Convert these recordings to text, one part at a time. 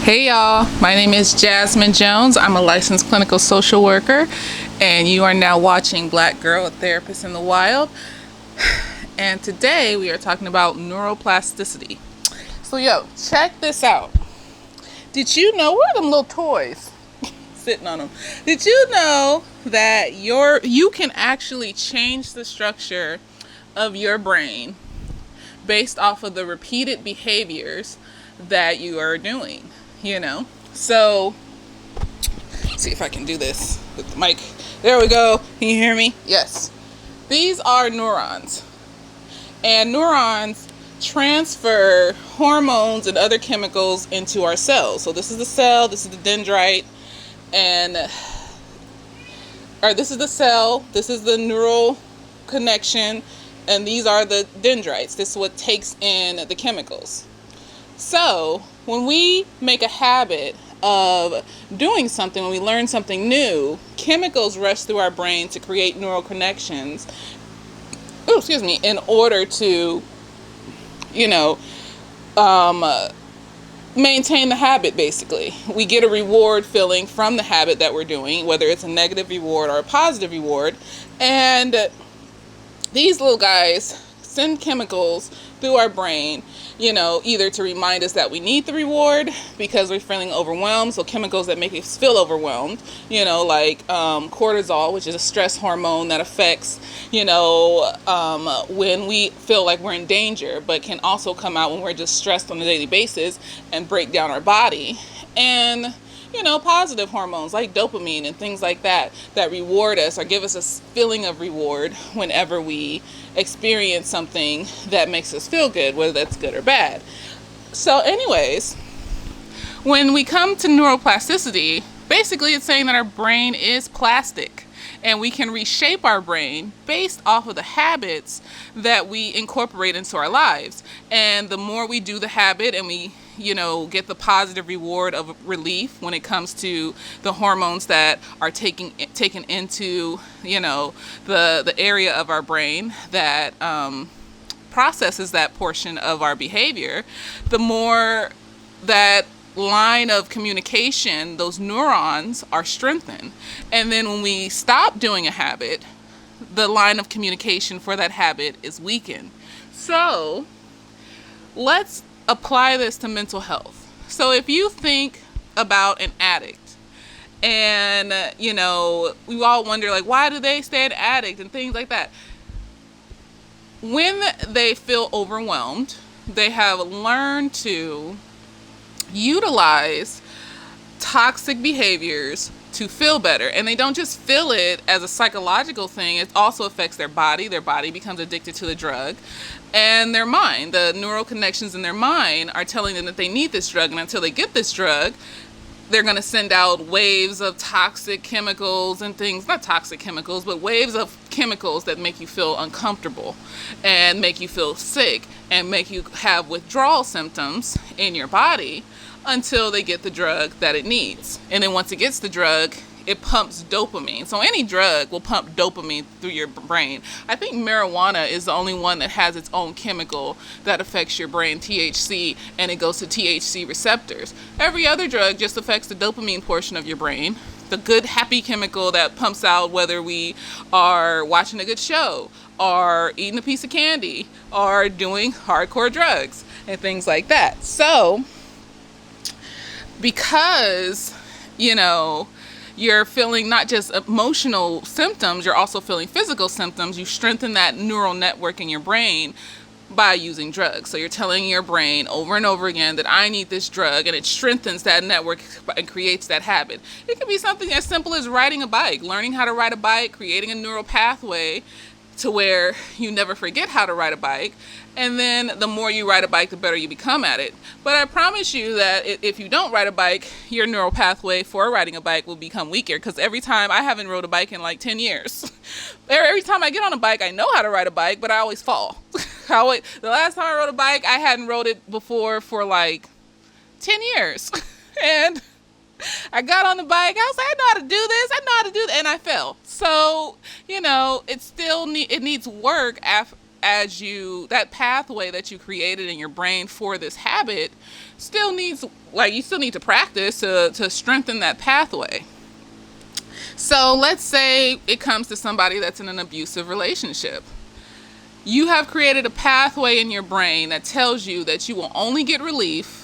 Hey y'all, my name is Jasmine Jones. I'm a licensed clinical social worker, and you are now watching Black Girl, a Therapist in the Wild. And today we are talking about neuroplasticity. So, check this out. Did you know, where are them little toys sitting on them? Did you know that you can actually change the structure of your brain based off of the repeated behaviors that you are doing? So see if I can do this with the mic. There we go. Can you hear me? Yes. These are neurons, and neurons transfer hormones and other chemicals into our cells. So this is the cell, this is the dendrite, or this is the cell, this is the neural connection, and these are the dendrites. This is what takes in the chemicals. So when we make a habit of doing something, when we learn something new, chemicals rush through our brain to create neural connections, in order to, maintain the habit. Basically, we get a reward feeling from the habit that we're doing, whether it's a negative reward or a positive reward, and these little guys send chemicals through our brain, either to remind us that we need the reward because we're feeling overwhelmed. So chemicals that make us feel overwhelmed, like cortisol, which is a stress hormone that affects, when we feel like we're in danger, but can also come out when we're just stressed on a daily basis and break down our body. And positive hormones like dopamine and things like that reward us or give us a feeling of reward whenever we experience something that makes us feel good, whether that's good or bad. So anyways, when we come to neuroplasticity, basically it's saying that our brain is plastic and we can reshape our brain based off of the habits that we incorporate into our lives. And the more we do the habit and we get the positive reward of relief when it comes to the hormones that are taken into, the area of our brain that processes that portion of our behavior, the more that line of communication, those neurons are strengthened. And then when we stop doing a habit, the line of communication for that habit is weakened. So let's apply this to mental health. So if you think about an addict, and we all wonder, like, why do they stay an addict and things like that? When they feel overwhelmed, they have learned to utilize toxic behaviors to feel better. And they don't just feel it as a psychological thing, it also affects their body. Their body becomes addicted to the drug. And their mind, the neural connections in their mind are telling them that they need this drug. And until they get this drug, they're going to send out waves of toxic chemicals and things, not toxic chemicals, but waves of chemicals that make you feel uncomfortable and make you feel sick and make you have withdrawal symptoms in your body until they get the drug that it needs. And then once it gets the drug, it pumps dopamine. So any drug will pump dopamine through your brain. I think marijuana is the only one that has its own chemical that affects your brain, THC, and it goes to THC receptors. Every other drug just affects the dopamine portion of your brain, the good, happy chemical that pumps out whether we are watching a good show or eating a piece of candy or doing hardcore drugs and things like that. So because, you're feeling not just emotional symptoms, you're also feeling physical symptoms. You strengthen that neural network in your brain by using drugs. So you're telling your brain over and over again that I need this drug, and it strengthens that network and creates that habit. It can be something as simple as riding a bike, learning how to ride a bike, creating a neural pathway to where you never forget how to ride a bike. And then the more you ride a bike, the better you become at it. But I promise you that if you don't ride a bike, your neural pathway for riding a bike will become weaker. Because every time, I haven't rode a bike in like 10 years. Every time I get on a bike, I know how to ride a bike, but I always fall. The last time I rode a bike, I hadn't rode it before for like 10 years. And I got on the bike. I was like, I know how to do this. And I fell. So, it still it needs work that pathway that you created in your brain for this habit still needs, like, you still need to practice to strengthen that pathway. So let's say it comes to somebody that's in an abusive relationship. You have created a pathway in your brain that tells you that you will only get relief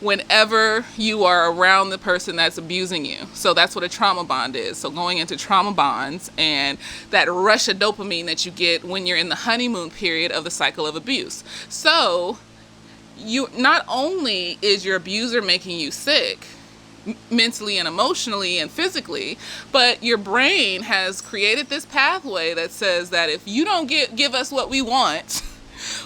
whenever you are around the person that's abusing you. So that's what a trauma bond is. So going into trauma bonds and that rush of dopamine that you get when you're in the honeymoon period of the cycle of abuse. So you, not only is your abuser making you sick mentally and emotionally and physically, but your brain has created this pathway that says that if you don't give us what we want,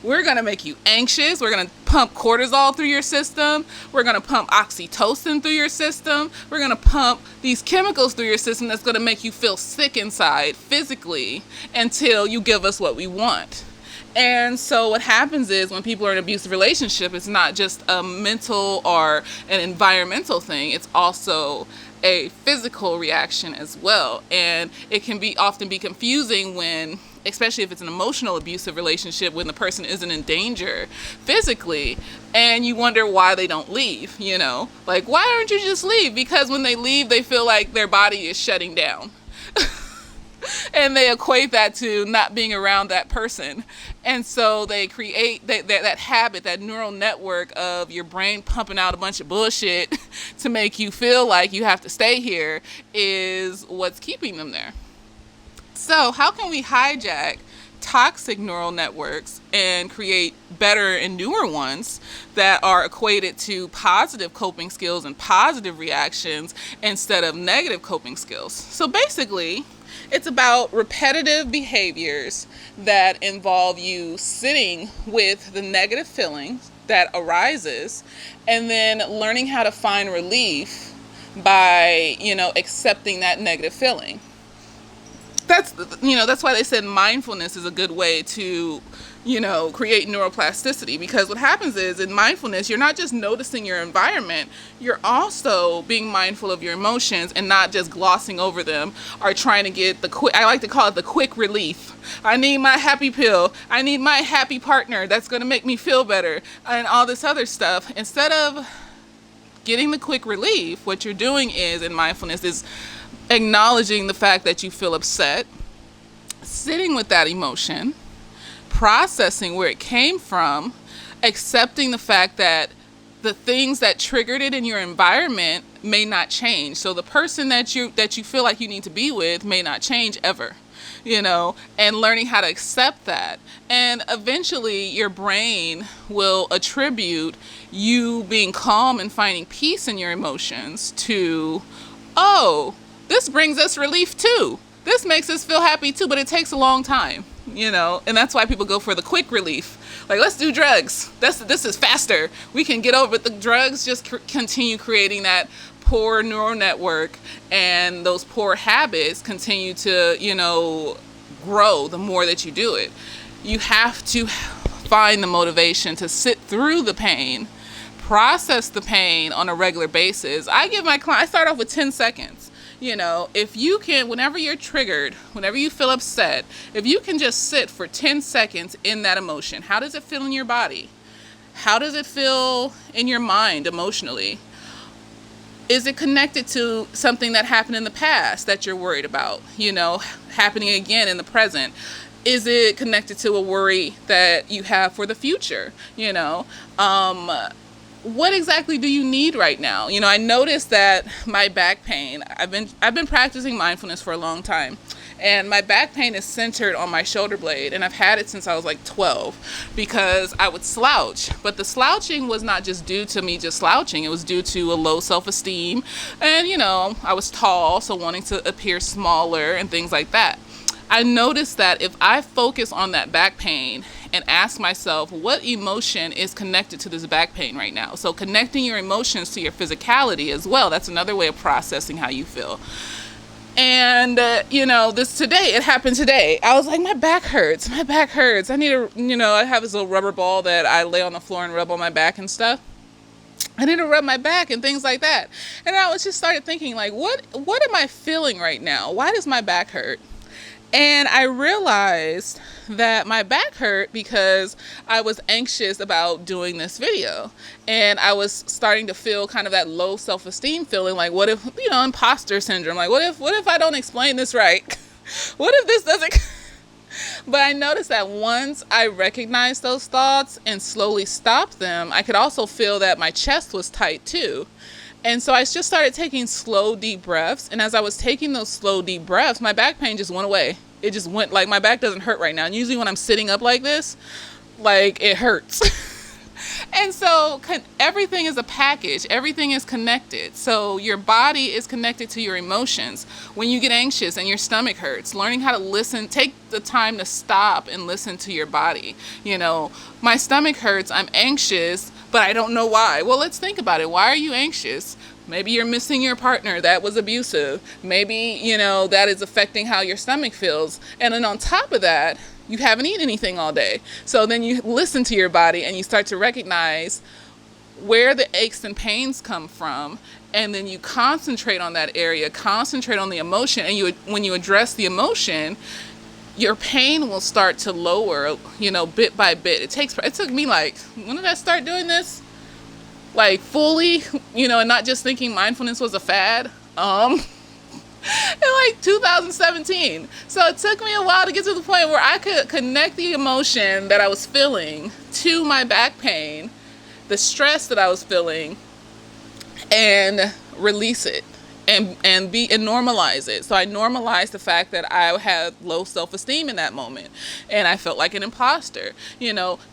we're going to make you anxious. We're going to pump cortisol through your system. We're going to pump oxytocin through your system. We're going to pump these chemicals through your system that's going to make you feel sick inside physically until you give us what we want. And so what happens is when people are in an abusive relationship, it's not just a mental or an environmental thing. It's also a physical reaction as well. And it can often be confusing when, especially if it's an emotional abusive relationship, when the person isn't in danger physically and you wonder why they don't leave, like, why aren't you just leave? Because when they leave, they feel like their body is shutting down. And they equate that to not being around that person. And so they create that habit, that neural network of your brain pumping out a bunch of bullshit to make you feel like you have to stay here is what's keeping them there. So how can we hijack toxic neural networks and create better and newer ones that are equated to positive coping skills and positive reactions instead of negative coping skills? So basically, it's about repetitive behaviors that involve you sitting with the negative feelings that arises and then learning how to find relief by, accepting that negative feeling. That's why they said mindfulness is a good way to, create neuroplasticity, because what happens is in mindfulness, you're not just noticing your environment, you're also being mindful of your emotions and not just glossing over them or trying to get I like to call it the quick relief. I need my happy pill. I need my happy partner that's going to make me feel better and all this other stuff. Instead of getting the quick relief, what you're doing is, in mindfulness, is acknowledging the fact that you feel upset, sitting with that emotion, processing where it came from, accepting the fact that the things that triggered it in your environment may not change. So the person that you feel like you need to be with may not change ever, and learning how to accept that. And eventually your brain will attribute you being calm and finding peace in your emotions to, oh, this brings us relief too. This makes us feel happy too, but it takes a long time, and that's why people go for the quick relief. Like, let's do drugs. This is faster. We can get over it. The drugs just continue creating that poor neural network, and those poor habits continue to, grow the more that you do it. You have to find the motivation to sit through the pain, process the pain on a regular basis. I give my client, I start off with 10 seconds. If you can, whenever you're triggered, whenever you feel upset, if you can just sit for 10 seconds in that emotion, how does it feel in your body? How does it feel in your mind emotionally? Is it connected to something that happened in the past that you're worried about, happening again in the present? Is it connected to a worry that you have for the future? What exactly do you need right now? I noticed that my back pain, I've been practicing mindfulness for a long time, and my back pain is centered on my shoulder blade, and I've had it since I was like 12 because I would slouch. But the slouching was not just due to me just slouching, it was due to a low self-esteem, and I was tall, so wanting to appear smaller and things like that. I noticed that if I focus on that back pain and ask myself, what emotion is connected to this back pain right now? So connecting your emotions to your physicality as well. That's another way of processing how you feel. And, it happened today. I was like, my back hurts. I need I have this little rubber ball that I lay on the floor and rub on my back and stuff. I need to rub my back and things like that. And I was just started thinking, like, what am I feeling right now? Why does my back hurt? And I realized that my back hurt because I was anxious about doing this video. And I was starting to feel kind of that low self-esteem feeling, like, what if, imposter syndrome, like what if I don't explain this right? What if this doesn't But I noticed that once I recognized those thoughts and slowly stopped them, I could also feel that my chest was tight too. And so I just started taking slow, deep breaths. And as I was taking those slow, deep breaths, my back pain just went away. It just went, like, my back doesn't hurt right now. And usually when I'm sitting up like this, like, it hurts. And so everything is a package. Everything is connected. So your body is connected to your emotions. When you get anxious and your stomach hurts, learning how to listen, take the time to stop and listen to your body. My stomach hurts, I'm anxious, but I don't know why. Well, let's think about it. Why are you anxious? Maybe you're missing your partner that was abusive. Maybe, that is affecting how your stomach feels. And then on top of that, you haven't eaten anything all day. So then you listen to your body and you start to recognize where the aches and pains come from. And then you concentrate on that area, concentrate on the emotion. And when you address the emotion, your pain will start to lower, bit by bit. It took me, like, when did I start doing this? Like, fully, and not just thinking mindfulness was a fad. In like 2017. So it took me a while to get to the point where I could connect the emotion that I was feeling to my back pain, the stress that I was feeling, and release it and normalize it. So I normalized the fact that I had low self-esteem in that moment and I felt like an imposter.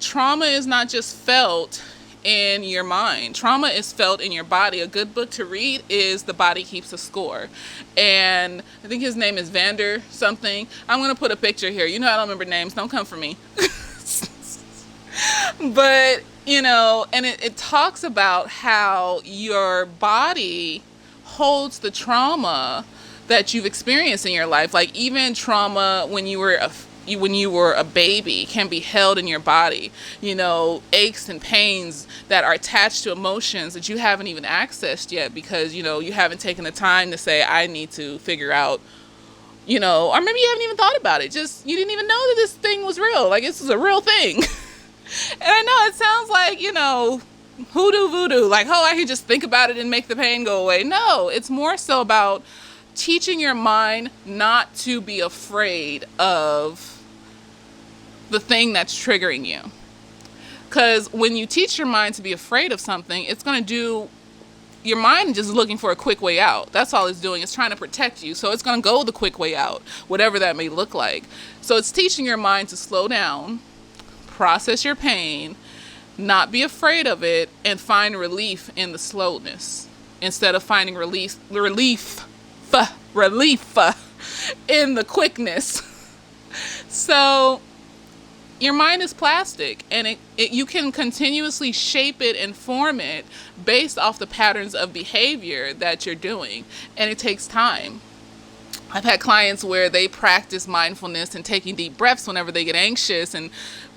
Trauma is not just felt in your mind. Trauma is felt in your body. A good book to read is The Body Keeps a Score. And I think his name is Vander something. I'm going to put a picture here. I don't remember names. Don't come for me. But, and it talks about how your body holds the trauma that you've experienced in your life. Like, even trauma when you were a baby can be held in your body. Aches and pains that are attached to emotions that you haven't even accessed yet because, you haven't taken the time to say, I need to figure out, or maybe you haven't even thought about it. Just, you didn't even know that this thing was real. Like, this is a real thing. And I know it sounds like, hoodoo voodoo. Like, oh, I can just think about it and make the pain go away. No, it's more so about teaching your mind not to be afraid of the thing that's triggering you. Because when you teach your mind to be afraid of something, it's going to do, your mind just looking for a quick way out. That's all it's doing. It's trying to protect you. So it's going to go the quick way out, whatever that may look like. So it's teaching your mind to slow down, process your pain, not be afraid of it, and find relief in the slowness instead of finding relief in the quickness. So your mind is plastic, and you can continuously shape it and form it based off the patterns of behavior that you're doing, and it takes time. I've had clients where they practice mindfulness and taking deep breaths whenever they get anxious and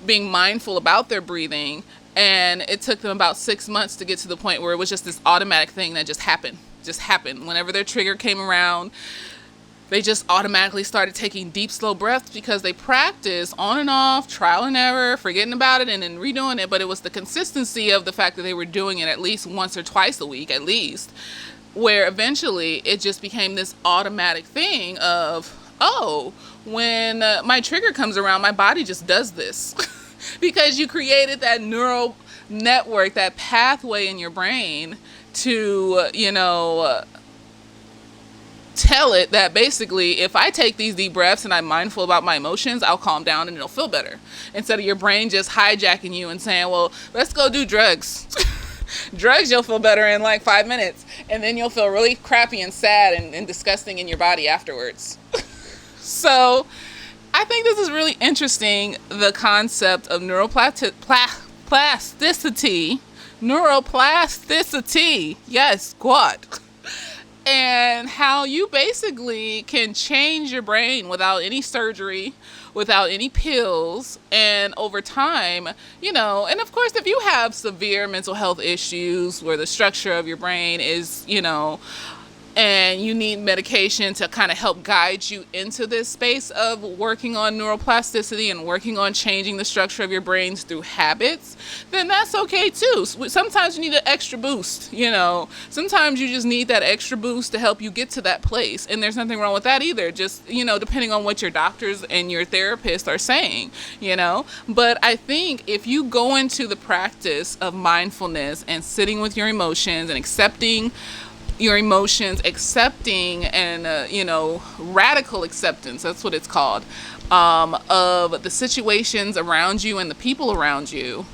being mindful about their breathing, and it took them about 6 months to get to the point where it was just this automatic thing that just happened. Whenever their trigger came around, they just automatically started taking deep, slow breaths because they practiced on and off, trial and error, forgetting about it and then redoing it. But it was the consistency of the fact that they were doing it at least once or twice a week, at least, where eventually it just became this automatic thing of, oh, when my trigger comes around, my body just does this. Because you created that neural network, that pathway in your brain to, tell it that basically if I take these deep breaths and I'm mindful about my emotions, I'll calm down and it'll feel better. Instead of your brain just hijacking you and saying, well, let's go do drugs. Drugs, you'll feel better in like 5 minutes. And then you'll feel really crappy and sad and disgusting in your body afterwards. So I think this is really interesting, the concept of neuroplasticity. Neuroplasticity. Yes, squat. And how you basically can change your brain without any surgery, without any pills, and over time, and of course, if you have severe mental health issues where the structure of your brain is, and you need medication to kind of help guide you into this space of working on neuroplasticity and working on changing the structure of your brains through habits, then that's okay too. Sometimes you need an extra boost, sometimes you just need that extra boost to help you get to that place, and there's nothing wrong with that either, just depending on what your doctors and your therapist are saying. But I think if you go into the practice of mindfulness and sitting with your emotions and accepting your emotions, accepting and radical acceptance, that's what it's called, of the situations around you and the people around you,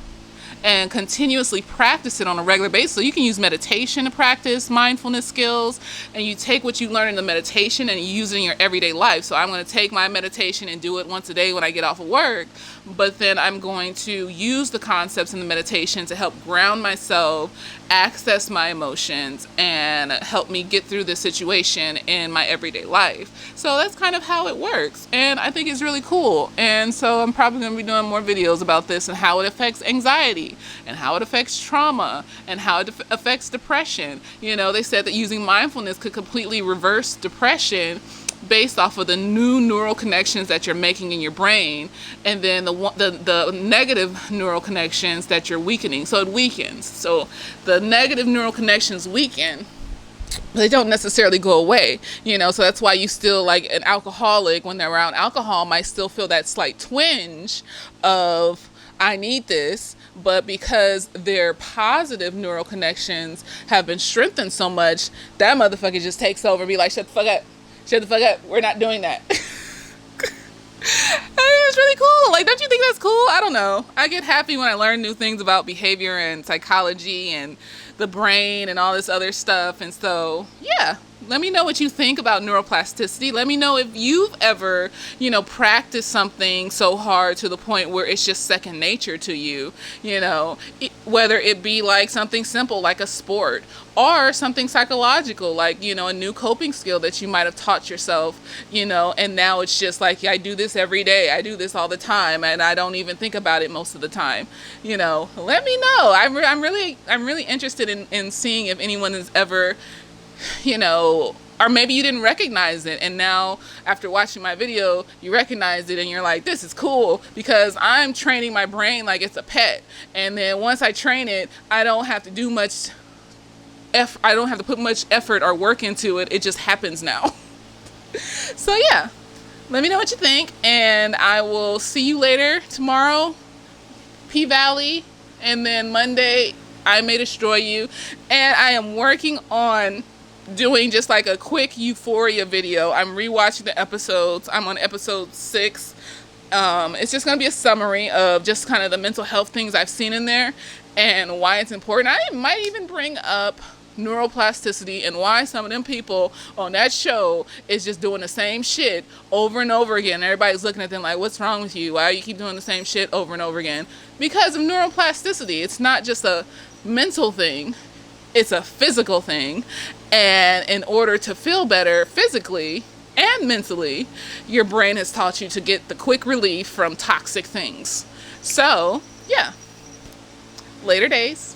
and continuously practice it on a regular basis. So you can use meditation to practice mindfulness skills, and you take what you learn in the meditation and you use it in your everyday life. So I'm going to take my meditation and do it once a day when I get off of work, but then I'm going to use the concepts in the meditation to help ground myself, access my emotions, and help me get through this situation in my everyday life. So that's kind of how it works, and I think it's really cool. And so I'm probably going to be doing more videos about this and how it affects anxiety and how it affects trauma and how it affects depression. They said that using mindfulness could completely reverse depression based off of the new neural connections that you're making in your brain, and then the negative neural connections that you're weakening. So it weakens. So the negative neural connections weaken. They don't necessarily go away, so that's why you still, like an alcoholic, when they're around alcohol, might still feel that slight twinge of, I need this, but because their positive neural connections have been strengthened so much, that motherfucker just takes over and be like, shut the fuck up, we're not doing that. It's really cool. Like, don't you think that's cool? I don't know. I get happy when I learn new things about behavior and psychology and the brain and all this other stuff. And so, yeah, let me know what you think about neuroplasticity. Let me know if you've ever, practiced something so hard to the point where it's just second nature to you, whether it be like something simple like a sport, or something psychological like, a new coping skill that you might have taught yourself, and now it's just like, I do this every day. I do this all the time, and I don't even think about it most of the time. Let me know. I'm really interested in seeing if anyone has ever, or maybe you didn't recognize it, and now after watching my video, you recognize it and you're like, this is cool because I'm training my brain like it's a pet. And then once I train it, I don't have to do much I don't have to put much effort or work into it. It just happens now. So yeah, let me know what you think, and I will see you later tomorrow, P-Valley, and then Monday, I May Destroy You. And I am working on doing just like a quick euphoria video. I'm rewatching the episodes. I'm on episode 6. It's just going to be a summary of just kind of the mental health things I've seen in there and why it's important. I might even bring up neuroplasticity and why some of them people on that show is just doing the same shit over and over again. Everybody's looking at them like, what's wrong with you? Why do you keep doing the same shit over and over again? Because of neuroplasticity. It's not just a mental thing, it's a physical thing. And in order to feel better physically and mentally, your brain has taught you to get the quick relief from toxic things. So yeah, later days.